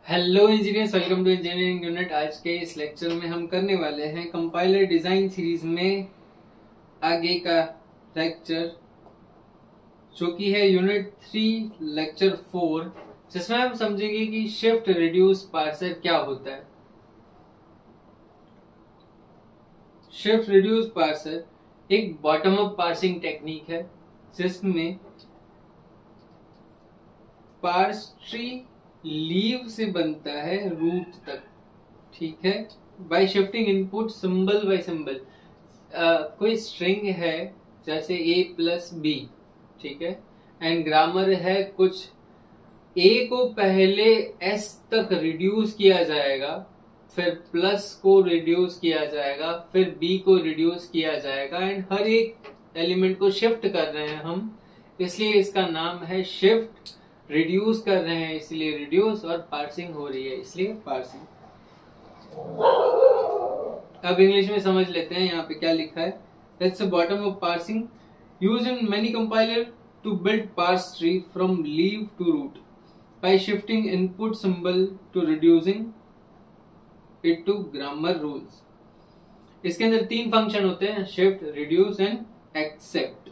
Hello engineers, welcome to engineering unit. आज के इस लेक्चर में हम करने वाले हैं कंपाइलर डिजाइन सीरीज में आगे का लेक्चर, जो कि है यूनिट 3 लेक्चर 4, जिसमें हम समझेंगे कि शिफ्ट रिड्यूस पार्सर क्या होता है। शिफ्ट रिड्यूस पार्सर एक बॉटम अप पार्सिंग टेक्निक है, जिसमें पार्स ट्री लीव से बनता है रूट तक। ठीक है, bye shifting input symbol bye symbol. कोई स्ट्रिंग है जैसे a प्लस बी, ठीक है, एंड ग्रामर है कुछ a को पहले s तक रिड्यूस किया जाएगा, फिर प्लस को रिड्यूस किया जाएगा, फिर b को रिड्यूस किया जाएगा, एंड हर एक एलिमेंट को शिफ्ट कर रहे हैं हम, इसलिए इसका नाम है शिफ्ट। रिड्यूस कर रहे हैं इसलिए रिड्यूस, और पार्सिंग हो रही है इसलिए पार्सिंग। अब इंग्लिश में समझ लेते हैं यहाँ पे क्या लिखा है। That's a bottom up parsing used in many compiler to build parse tree from leave to root by shifting input symbol to reducing it to grammar rules. इसके अंदर 3 फंक्शन होते हैं, शिफ्ट, रिड्यूस एंड एक्सेप्ट।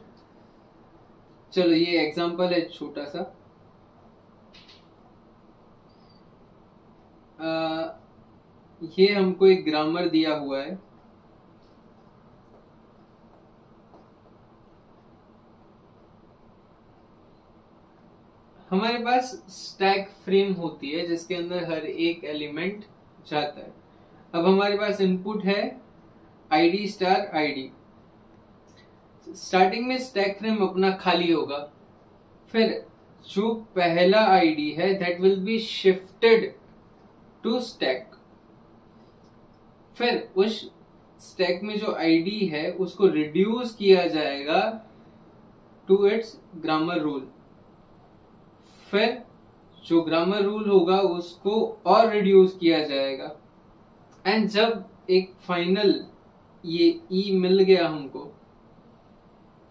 चलो ये example है छोटा सा। ये हमको एक ग्रामर दिया हुआ है। हमारे पास स्टैक फ्रेम होती है जिसके अंदर हर एक एलिमेंट जाता है। अब हमारे पास इनपुट है id स्टार id। स्टार्टिंग में स्टैक फ्रेम अपना खाली होगा, फिर जो पहला id है that will be shifted to stack. फिर उस स्टैक में जो आईडी है उसको रिड्यूस किया जाएगा टू इट्स ग्रामर रूल। फिर जो ग्रामर रूल होगा उसको और रिड्यूस किया जाएगा, एंड जब एक फाइनल ये ई मिल गया हमको,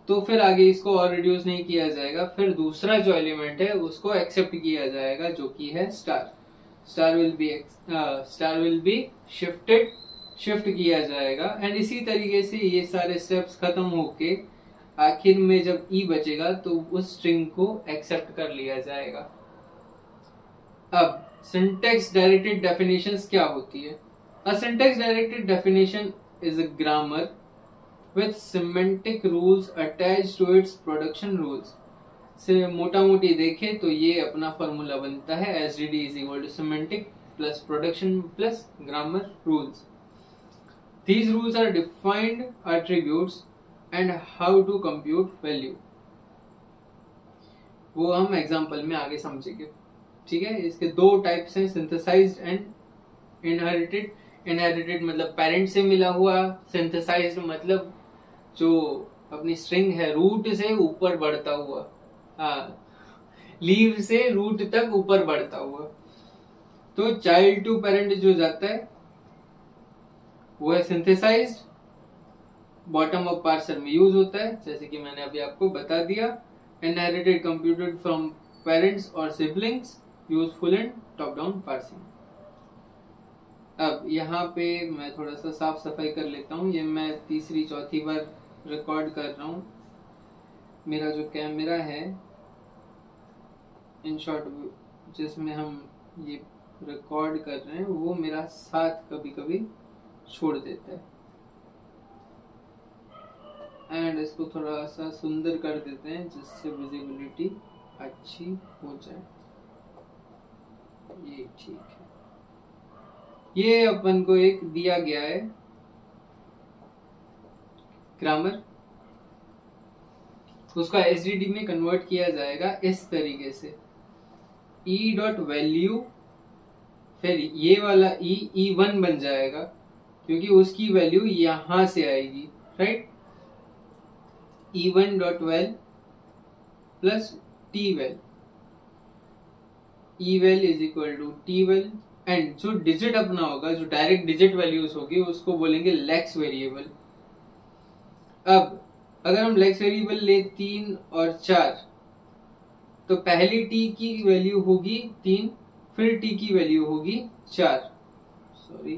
तो फिर आगे इसको और रिड्यूस नहीं किया जाएगा। फिर दूसरा जो एलिमेंट है उसको एक्सेप्ट किया जाएगा, जो कि है star. Star will be shift किया जाएगा, एंड इसी तरीके से ये सारे स्टेप्स खत्म होके आखिर में जब ई बचेगा तो उस स्ट्रिंग को एक्सेप्ट कर लिया जाएगा। अब सिंटैक्स डायरेक्टेड डेफिनेशंस क्या होती है? A syntax directed definition is a grammar with semantic rules attached to its production rules। से मोटा मोटी देखें तो ये अपना फॉर्मूला बनता है SDD is equal to semantic plus production plus grammar rules। These rules are defined attributes and how to compute value। वो हम एग्जांपल में आगे समझेंगे। ठीक है, इसके 2 टाइप्स हैं, सिंथेसाइज्ड एंड इनहेरिटेड। इनहेरिटेड मतलब पेरेंट से मिला हुआ, सिंथेसाइज्ड मतलब जो अपनी स्ट्रिंग है रूट से ऊपर बढ़ता हुआ, लीव से रूट तक ऊपर बढ़ता हुआ। तो चाइल्ड टू पेरेंट जो जाता है वो है सिंथेसाइज्ड, बॉटम अप पार्सर में यूज होता है, जैसे कि मैंने अभी आपको बता दिया। इनहेरिटेड कंप्यूटेड फ्रॉम पेरेंट्स और siblings, useful in top down parsing. अब यहाँ पे मैं थोड़ा सा साफ सफाई कर लेता हूँ। ये मैं तीसरी चौथी बार रिकॉर्ड कर रहा हूँ। मेरा जो कैमरा है इन शॉर्ट जिसमें हम ये रिकॉर्ड कर रहे हैं, वो मेरा साथ कभी कभी छोड़ देता है, एंड इसको थोड़ा सा सुंदर कर देते हैं जिससे विजिबिलिटी अच्छी हो जाए। ये ठीक है। ये अपन को एक दिया गया है ग्रामर, उसका एसडीडी में कन्वर्ट किया जाएगा इस तरीके से। ई डॉट वैल्यू, फिर ये वाला ई1 बन जाएगा क्योंकि उसकी वैल्यू यहां से आएगी, right. E one dot val plus T val, E val is equal to T val, and जो डिजिट अपना होगा, जो डायरेक्ट डिजिट वैल्यूज होगी, उसको बोलेंगे लेक्स वेरिएबल। अब अगर हम लेक्स वेरिएबल ले 3 और 4, तो पहली टी की वैल्यू होगी 3, फिर t की वैल्यू होगी 4, सॉरी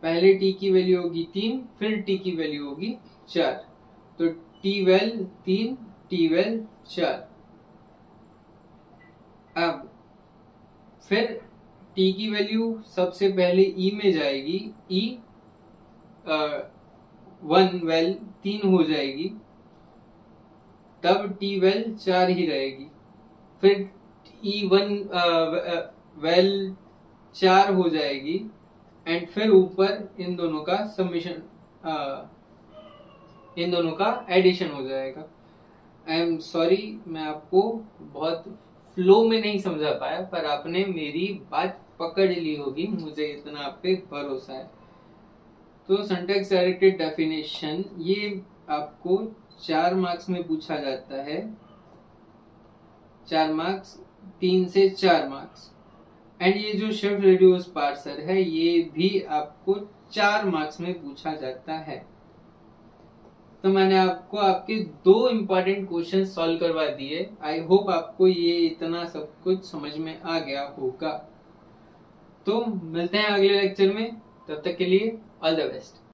पहले t की वैल्यू होगी 3, फिर t की वैल्यू होगी 4, तो t12 3, t12 4। अब फिर t की वैल्यू सबसे पहले e में जाएगी, e 1 वेल 3 हो जाएगी, तब t12 4 ही रहेगी। फिर e1 वेल 4 हो जाएगी, एंड फिर ऊपर इन दोनों का समेशन, इन दोनों का एडिशन हो जाएगा। आई एम सॉरी, मैं आपको बहुत फ्लो में नहीं समझा पाया, पर आपने मेरी बात पकड़ ली होगी, मुझे इतना आप पे भरोसा है। तो सिंटैक्स डायरेक्टेड डेफिनेशन ये आपको 4 मार्क्स में पूछा जाता है, 4 मार्क्स, 3 से 4 मार्क्स। एंड ये जो शिफ्ट रिड्यूस पार्सर है ये भी आपको 4 मार्क्स में पूछा जाता है। तो मैंने आपको आपके 2 इंपॉर्टेंट क्वेश्चन सॉल्व करवा दिए। आई होप आपको ये इतना सब कुछ समझ में आ गया होगा। तो मिलते हैं अगले लेक्चर में, तब तक के लिए ऑल द बेस्ट।